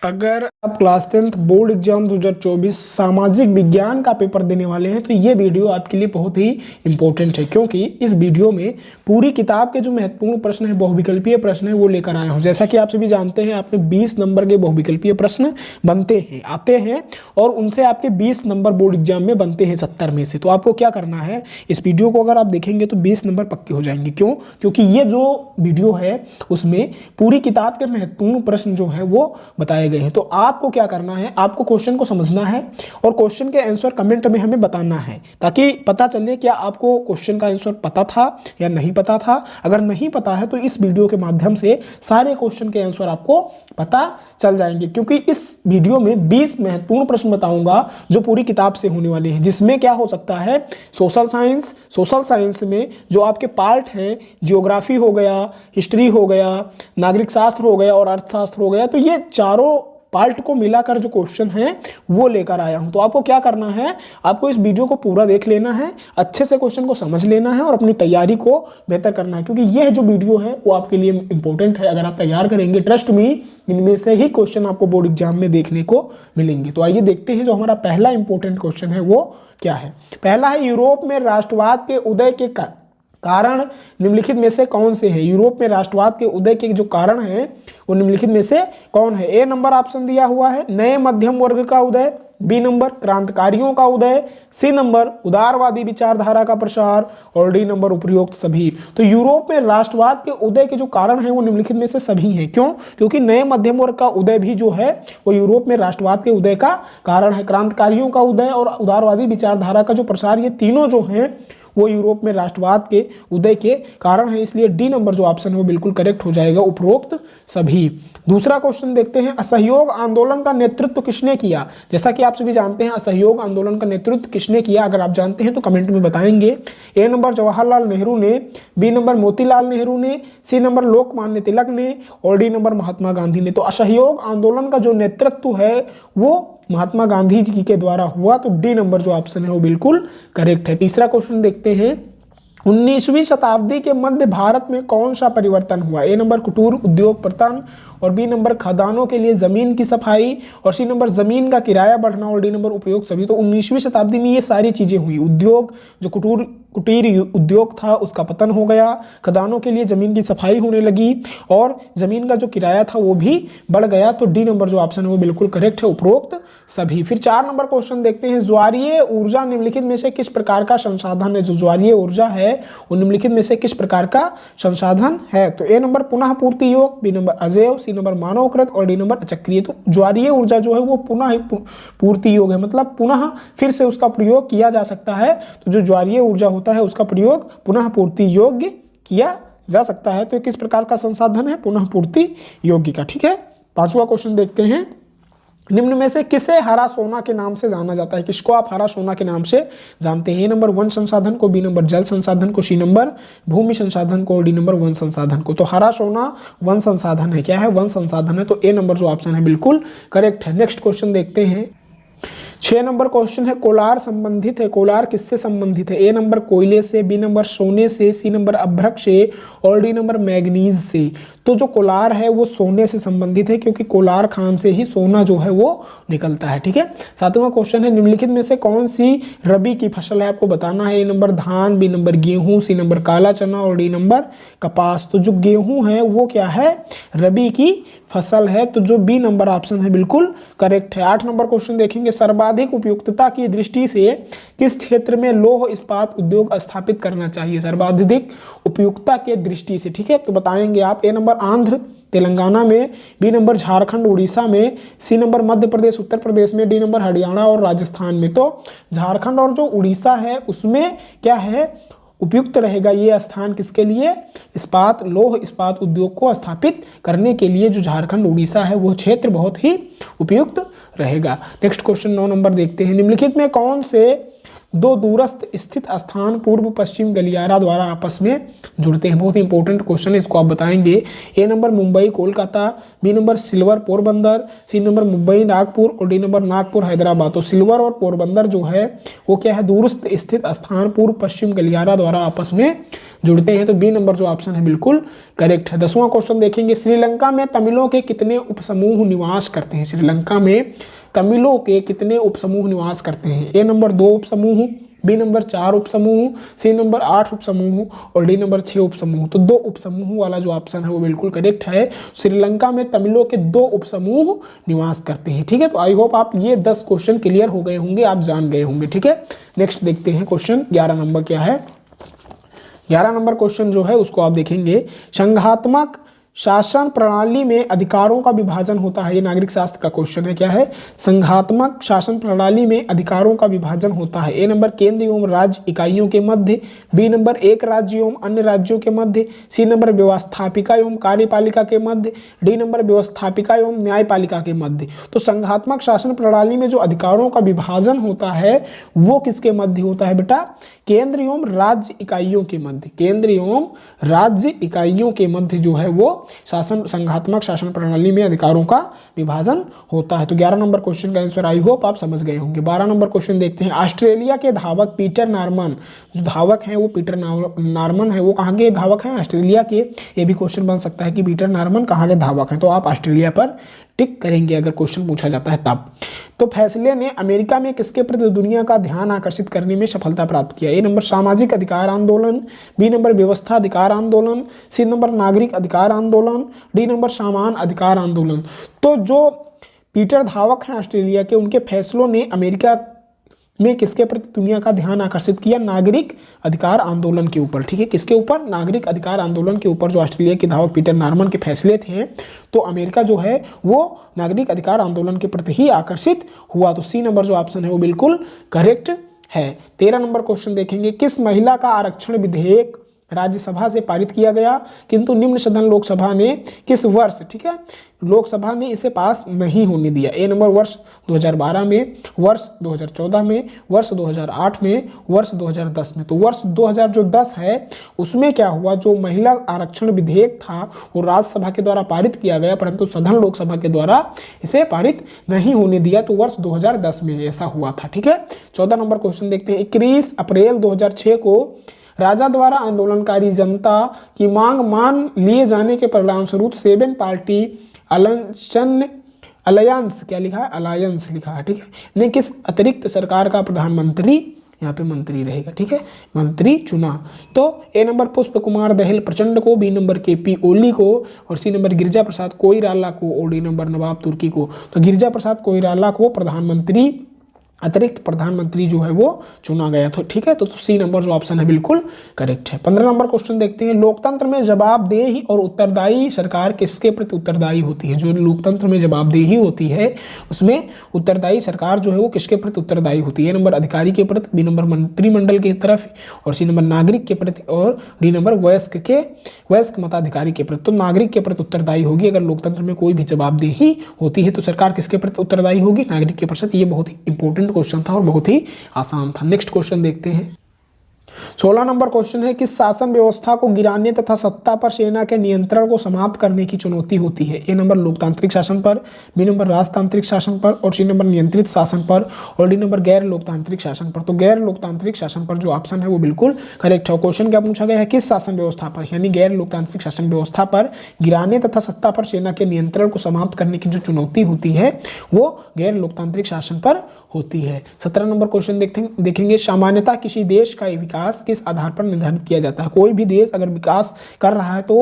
अगर आप class 10th board exam 2024 सामाजिक विज्ञान का पेपर देने वाले हैं तो ये वीडियो आपके लिए बहुत ही इंपॉर्टेंट है, क्योंकि इस वीडियो में पूरी किताब के जो महत्वपूर्ण प्रश्न है, बहुविकल्पीय प्रश्न है, वो लेकर आया हूं। जैसा कि आप सभी जानते हैं, आपने 20 नंबर के बहुविकल्पीय प्रश्न बनते हैं, आते हैं, और उनसे आपके 20 नंबर बोर्ड एग्जाम में बनते हैं 70 में से। तो आपको क्या करना है, इस वीडियो को अगर आप देखेंगे तो 20 नंबर पक्के हो जाएंगे। क्यों? क्योंकि ये जो वीडियो है उसमें पूरी किताब के महत्वपूर्ण प्रश्न जो है वो बताए गए हैं। तो आपको क्या करना है, आपको क्वेश्चन को समझना है और क्वेश्चन के आंसर कमेंट में हमें बताना है, ताकि पता चले क्या आपको क्वेश्चन का आंसर पता था या नहीं पता था। अगर नहीं पता है तो इस वीडियो के माध्यम से सारे क्वेश्चन के आंसर आपको पता चल जाएंगे, क्योंकि इस वीडियो में 20 महत्वपूर्ण प्रश्न बताऊंगा जो पूरी किताब से होने वाले हैं, जिसमें क्या हो सकता है, सोशल साइंस में जो आपके पार्ट हैं, जियोग्राफी हो गया, हिस्ट्री हो गया, नागरिक शास्त्र हो गया और अर्थशास्त्र हो गया, तो ये चारों पार्ट को मिलाकर जो क्वेश्चन है वो लेकर आया हूं। तो आपको क्या करना है, आपको इस वीडियो को पूरा देख लेना है, अच्छे से क्वेश्चन को समझ लेना है और अपनी तैयारी को बेहतर करना है, क्योंकि यह जो वीडियो है वो आपके लिए इंपॉर्टेंट है। अगर आप तैयार करेंगे, ट्रस्ट मी, इनमें से ही क्वेश्चन आपको बोर्ड एग्जाम में देखने को मिलेंगे। तो आइए देखते हैं जो हमारा पहला इंपॉर्टेंट क्वेश्चन है वो क्या है। पहला है, यूरोप में राष्ट्रवाद के उदय के कारण निम्नलिखित में से कौन से हैं। यूरोप में राष्ट्रवाद के उदय के जो कारण है वो निम्नलिखित में से कौन है। ए नंबर ऑप्शन दिया हुआ है नए मध्यम वर्ग का उदय, बी नंबर क्रांतिकारियों का उदय, सी नंबर उदारवादी विचारधारा का प्रसार, और डी नंबर उपरोक्त सभी। तो यूरोप में राष्ट्रवाद के उदय के जो कारण है वो निम्नलिखित में से सभी हैं। क्यों? क्योंकि नए मध्यम वर्ग का उदय भी जो है वो यूरोप में राष्ट्रवाद के उदय का कारण है। क्रांतिकारियों का उदय और उदारवादी विचारधारा का जो प्रसार, ये तीनों जो हैं वो यूरोप में राष्ट्रवाद के उदय के कारण है। इसलिए डी नंबर जो ऑप्शन है वो बिल्कुल करेक्ट हो जाएगा, उपरोक्त सभी। दूसरा क्वेश्चन देखते हैं, असहयोग आंदोलन का नेतृत्व किसने किया। जैसा कि आप सभी जानते हैं, असहयोग आंदोलन का नेतृत्व किसने किया, अगर आप जानते हैं तो कमेंट में बताएंगे। ए नंबर जवाहरलाल नेहरू ने, बी नंबर मोतीलाल नेहरू ने, सी नंबर लोकमान्य तिलक ने, और डी नंबर महात्मा गांधी ने। तो असहयोग आंदोलन का जो नेतृत्व है वो महात्मा गांधी जी के द्वारा हुआ। तो डी नंबर जो ऑप्शन है वो बिल्कुल करेक्ट है। तीसरा क्वेश्चन देखते हैं, 19वीं शताब्दी के मध्य भारत में कौन सा परिवर्तन हुआ। ए नंबर कुटीर उद्योग पतन, और बी नंबर खदानों के लिए जमीन की सफाई, और सी नंबर जमीन का किराया बढ़ना, और डी नंबर उपयोग सभी। तो 19वीं शताब्दी में ये सारी चीजें हुई। उद्योग, जो कुटीर उद्योग था उसका पतन हो गया, खदानों के लिए जमीन की सफाई होने लगी, और जमीन का जो किराया था वो भी बढ़ गया। तो डी नंबर जो ऑप्शन है वो बिल्कुल करेक्ट है, उपरोक्त सभी। फिर 4 नंबर क्वेश्चन देखते हैं, ज्वारीय ऊर्जा निम्नलिखित में से किस प्रकार का संसाधन है। जो ज्वारीय ऊर्जा है वो निम्नलिखित में से किस प्रकार का संसाधन है। तो ए नंबर पुनः पूर्ति योग, बी नंबर अजैव, सी नंबर मानवकृत, और डी नंबर अचक्रीय। तो ज्वारीय ऊर्जा जो है वो पुनः पूर्ति योग है, मतलब पुनः फिर से उसका प्रयोग किया जा सकता है। तो जो ज्वारीय ऊर्जा होता है उसका प्रयोग पुनः पूर्ति योग्य किया जा सकता है। तो किस प्रकार का संसाधन है, पुनः पूर्ति योग्य का। ठीक है, 5वां क्वेश्चन देखते हैं, निम्न में से किसे हरा सोना के नाम से जाना जाता है। किसको आप हरा सोना के नाम से जानते हैं। ए नंबर वन संसाधन को, बी नंबर जल संसाधन को, सी नंबर भूमि संसाधन को, और डी नंबर वन संसाधन को। तो हरा सोना वन संसाधन है। क्या है? वन संसाधन है। तो ए नंबर जो ऑप्शन है बिल्कुल करेक्ट है। नेक्स्ट क्वेश्चन देखते हैं, 6 नंबर क्वेश्चन है, कोलार संबंधित है। कोलार किससे संबंधित है। ए नंबर कोयले से, बी नंबर सोने से, सी नंबर अभ्रक से, और डी नंबर मैग्नीज से। तो जो कोलार है वो सोने से संबंधित है, क्योंकि कोलार खान से ही सोना जो है वो निकलता है। ठीक है। 7वां क्वेश्चन है, निम्नलिखित में से कौन सी रबी की फसल है, आपको बताना है। ए नंबर धान, बी नंबर गेहूं, सी नंबर काला चना, और डी नंबर कपास। तो जो गेहूं है वो क्या है, रबी की फसल है। तो जो बी नंबर ऑप्शन है बिल्कुल करेक्ट है। 8 नंबर क्वेश्चन देखेंगे, सर्वाधिक उपयुक्तता की दृष्टि से किस क्षेत्र में लौह इस्पात उद्योग स्थापित करना चाहिए। सर्वाधिक उपयुक्तता के दृष्टि से। ठीक है, तो बताएंगे आप। ए नंबर आंध्र तेलंगाना में, बी नंबर झारखंड उड़ीसा में, सी नंबर मध्य प्रदेश उत्तर प्रदेश में, डी नंबर हरियाणा और राजस्थान में। तो झारखंड और जो उड़ीसा है उसमें क्या है, उपयुक्त रहेगा ये स्थान किसके लिए, इस्पात, लौह इस्पात उद्योग को स्थापित करने के लिए जो झारखंड उड़ीसा है वो क्षेत्र बहुत ही उपयुक्त रहेगा। नेक्स्ट क्वेश्चन 9 नंबर देखते हैं, निम्नलिखित में कौन से दो दूरस्थ स्थित स्थान पूर्व पश्चिम गलियारा द्वारा आपस में जुड़ते हैं। बहुत ही इंपॉर्टेंट क्वेश्चन है, इसको आप बताएंगे। A number Mumbai Kolkata, B number silver Porbandar, C number Mumbai Nagpur और डी नंबर नागपुर हैदराबाद। तो सिल्वर और पोरबंदर जो है वो क्या है, दूरस्थ स्थित स्थान पूर्व पश्चिम गलियारा द्वारा आपस में जुड़ते हैं। तो बी नंबर जो ऑप्शन है बिल्कुल करेक्ट है। 10वां क्वेश्चन देखेंगे, श्रीलंका में तमिलों के कितने उपसमूह निवास करते हैं? श्रीलंका में तमिलों के कितने उपसमूह निवास करते हैं? ए नंबर 2 उपसमूह, बी नंबर 4 उपसमूह, सी नंबर 8 उपसमूह और डी नंबर 6 उपसमूह। तो 2 उपसमूह वाला जो ऑप्शन है वो बिल्कुल करेक्ट है। श्रीलंका में तमिलों के 2 उपसमूह निवास करते हैं। ठीक है, तो आई होप आप ये 10 क्वेश्चन क्लियर हो गए होंगे, आप जान गए होंगे। ठीक है, नेक्स्ट देखते हैं क्वेश्चन 11 नंबर क्या है। 11 नंबर क्वेश्चन जो है उसको आप देखेंगे, संघात्मक शासन प्रणाली में अधिकारों का विभाजन होता है। ये नागरिक शास्त्र का क्वेश्चन है। क्या है? संघात्मक शासन प्रणाली में अधिकारों का विभाजन होता है। ए नंबर केंद्र एवं राज्य इकाइयों के मध्य, बी नंबर एक राज्य एवं अन्य राज्यों के मध्य, सी नंबर व्यवस्थापिका एवं कार्यपालिका के मध्य, डी नंबर व्यवस्थापिका एवं न्यायपालिका के मध्य। तो संघात्मक शासन प्रणाली में जो अधिकारों का विभाजन होता है वो किसके मध्य होता है बेटा? केंद्र एवं राज्य इकाइयों के मध्य। केंद्र एवं राज्य इकाइयों के मध्य जो है वो शासन संघात्मक शासन प्रणाली में अधिकारों का विभाजन होता है। तो 11 नंबर क्वेश्चन का आंसर आई होप आप समझ गए होंगे। 12 नंबर क्वेश्चन देखते हैं, ऑस्ट्रेलिया के धावक पीटर नॉर्मन, जो धावक हैं वो पीटर नॉर्मन है, वो कहाँ के धावक हैं? ऑस्ट्रेलिया के। ये भी क्वेश्चन बन सकता है कि पीटर नॉर्मन कहाँ के धावक हैं, तो आप ऑस्ट्रेलिया पर टिक करेंगे अगर क्वेश्चन पूछा जाता है तब। तो फैसले ने अमेरिका में किसके प्रति दुनिया का ध्यान आकर्षित करने में सफलता प्राप्त किया? ए नंबर सामाजिक अधिकार आंदोलन, बी नंबर व्यवस्था अधिकार आंदोलन, सी नंबर नागरिक अधिकार आंदोलन, डी नंबर सामान अधिकार आंदोलन। तो जो पीटर धावक हैं ऑस्ट्रेलिया के, उनके फैसलों ने अमेरिका में किसके प्रति दुनिया का ध्यान आकर्षित किया? नागरिक अधिकार आंदोलन के ऊपर। ठीक है, किसके ऊपर? नागरिक अधिकार आंदोलन के ऊपर जो ऑस्ट्रेलिया के धावक पीटर नॉर्मन के फैसले थे, तो अमेरिका जो है वो नागरिक अधिकार आंदोलन के प्रति ही आकर्षित हुआ। तो सी नंबर जो ऑप्शन है वो बिल्कुल करेक्ट है। 13 नंबर क्वेश्चन देखेंगे, किस महिला का आरक्षण विधेयक राज्यसभा से पारित किया गया किंतु निम्न सदन लोकसभा ने किस वर्ष, ठीक है, लोकसभा ने इसे पास नहीं होने दिया? ए नंबर वर्ष 2012 में, वर्ष 2014 में, वर्ष 2008 में, वर्ष 2010 में। तो वर्ष 2010 है उसमें क्या हुआ, जो महिला आरक्षण विधेयक था वो राज्यसभा के द्वारा पारित किया गया परंतु सदन लोकसभा के द्वारा इसे पारित नहीं होने दिया। तो वर्ष 2010 में ऐसा हुआ था। ठीक है, 14 नंबर क्वेश्चन देखते हैं, 21 अप्रैल 2006 को राजा द्वारा आंदोलनकारी जनता की मांग मान लिए जाने के परिणामस्वरूप 7 पार्टी अलायंस, क्या लिखा है? अलायंस लिखा है। ठीक है, ने किस अतिरिक्त सरकार का प्रधानमंत्री, यहाँ पे मंत्री रहेगा, ठीक है, मंत्री चुना? तो ए नंबर पुष्प कुमार दहल प्रचंड को, बी नंबर केपी ओली को और सी नंबर गिरिजा प्रसाद कोइराला को और डी नंबर नवाब तुर्की को। तो गिरिजा प्रसाद कोइराला को प्रधानमंत्री, अतिरिक्त प्रधानमंत्री जो है वो चुना गया था। ठीक है, तो सी नंबर जो ऑप्शन है बिल्कुल करेक्ट है। 15 नंबर क्वेश्चन देखते हैं, लोकतंत्र में जवाबदेही और उत्तरदायी सरकार किसके प्रति उत्तरदायी होती है? जो लोकतंत्र में जवाबदेही होती है उसमें उत्तरदायी सरकार जो है वो किसके प्रति उत्तरदायी होती है? ए नंबर अधिकारी के प्रति, बी नंबर मंत्रिमंडल की तरफ और सी नंबर नागरिक के प्रति और डी नंबर वयस्क मताधिकारी के प्रति। तो नागरिक के प्रति उत्तरदायी होगी। अगर लोकतंत्र में कोई भी जवाबदेही होती है तो सरकार किसके प्रति उत्तरदायी होगी? नागरिक के प्रति। ये बहुत ही इंपॉर्टेंट क्वेश्चन था और बहुत ही आसान था। नेक्स्ट क्वेश्चन देखते हैं, 16 नंबर क्वेश्चन है, किस शासन व्यवस्था को गिराने तथा सत्ता पर सेना के नियंत्रण को समाप्त करने की चुनौती होती है? ए नंबर लोकतांत्रिक शासन पर, बी नंबर राजतांत्रिक शासन पर और सी नंबर नियंत्रित शासन पर और डी नंबर गैर लोकतांत्रिक शासन पर। तो गैर लोकतांत्रिक शासन पर जो ऑप्शन है वो बिल्कुल करेक्ट है। क्वेश्चन क्या पूछा गया है? किस शासन व्यवस्था पर, यानी गैर लोकतांत्रिक शासन व्यवस्था पर गिराने तथा सत्ता पर सेना के नियंत्रण को समाप्त करने की जो चुनौती होती है वो गैर लोकतांत्रिक शासन पर होती है। 17 नंबर क्वेश्चन देखेंगे, सामान्यतः किसी देश का विकास किस आधार पर निर्धारित किया जाता है? कोई भी देश अगर विकास कर रहा है तो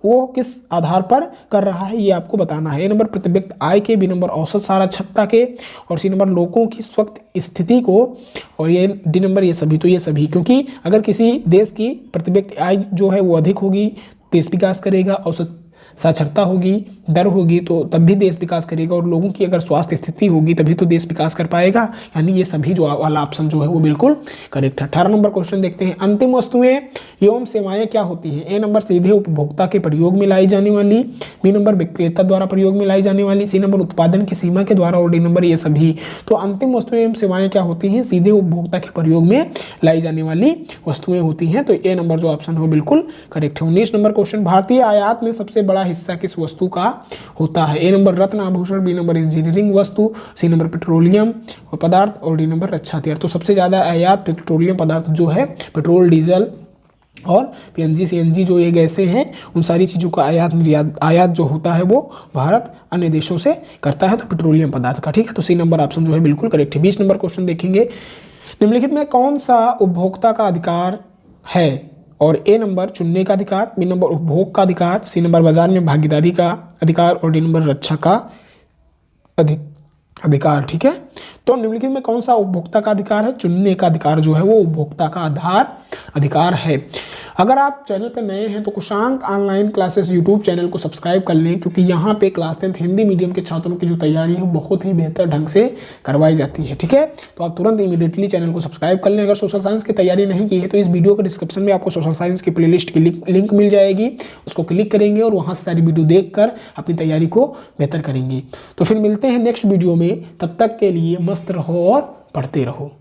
वो किस आधार पर कर रहा है ये आपको बताना है। ए नंबर प्रति व्यक्ति आय के, बी नंबर औसत साक्षरता के और सी नंबर लोगों की स्वास्थ्य स्थिति को और ये डी नंबर ये सभी। तो ये सभी, क्योंकि अगर किसी देश की प्रति व्यक्ति आय जो है वो अधिक होगी देश विकास करेगा, औसत साक्षरता होगी दर होगी तो तब भी देश विकास करेगा, और लोगों की अगर स्वास्थ्य स्थिति होगी तभी तो देश विकास कर पाएगा। यानी ये सभी जो वाला ऑप्शन जो है वो बिल्कुल करेक्ट है। 18 नंबर क्वेश्चन देखते हैं, अंतिम वस्तुएं एवं सेवाएं क्या होती हैं? ए नंबर सीधे उपभोक्ता के प्रयोग में लाई जाने वाली, बी नंबर विक्रेता द्वारा प्रयोग में लाई जाने वाली, सी नंबर उत्पादन की सीमा के द्वारा, और डी नंबर ये सभी। तो अंतिम वस्तुएं एवं सेवाएं क्या होती हैं? सीधे उपभोक्ता के प्रयोग में लाई जाने वाली वस्तुएं होती हैं। तो ए नंबर जो ऑप्शन हो बिल्कुल करेक्ट है। 19 नंबर क्वेश्चन, भारतीय आयात में सबसे बड़ा हिस्सा किस वस्तु का होता है? ए नंबर रत्न आभूषण, बी नंबर इंजीनियरिंग वस्तु, सी नंबर पेट्रोलियम पदार्थ, और डी नंबर रक्षा हथियार। तो सबसे ज्यादा आयात पेट्रोलियम पदार्थ जो है, पेट्रोल, डीजल और पीएनजी, सीएनजी जो ये गैसें हैं, उन सारी चीज़ों का आयात जो होता है वो भारत अन्य देशों से करता है, तो पेट्रोलियम पदार्थ का। ठीक है, तो सी नंबर ऑप्शन जो है बिल्कुल करेक्ट है। 20 नंबर क्वेश्चन देखेंगे, निम्नलिखित में कौन सा उपभोक्ता का अधिकार है? और ए नंबर चुनने का अधिकार, बी नंबर उपभोग का अधिकार, सी नंबर बाजार में भागीदारी का अधिकार, और डी नंबर रक्षा का अधिकार। ठीक है, तो निम्नलिखित में कौन सा उपभोक्ता का अधिकार है? चुनने का अधिकार जो है वो उपभोक्ता का अधिकार है। अगर आप चैनल पर नए हैं तो कुशांक ऑनलाइन क्लासेस यूट्यूब चैनल को सब्सक्राइब कर लें, क्योंकि यहाँ पे क्लास 10 हिंदी मीडियम के छात्रों की जो तैयारी है बहुत ही बेहतर ढंग से करवाई जाती है। ठीक है, तो आप तुरंत इमीडिएटली चैनल को सब्सक्राइब कर लें। अगर सोशल साइंस की तैयारी नहीं की है तो इस वीडियो के डिस्क्रिप्शन में आपको सोशल साइंस की प्लेलिस्ट की लिंक मिल जाएगी, उसको क्लिक करेंगे और वहाँ से सारी वीडियो देखकर अपनी तैयारी को बेहतर करेंगे। तो फिर मिलते हैं नेक्स्ट वीडियो में, तब तक के लिए मस्त रहो और पढ़ते रहो।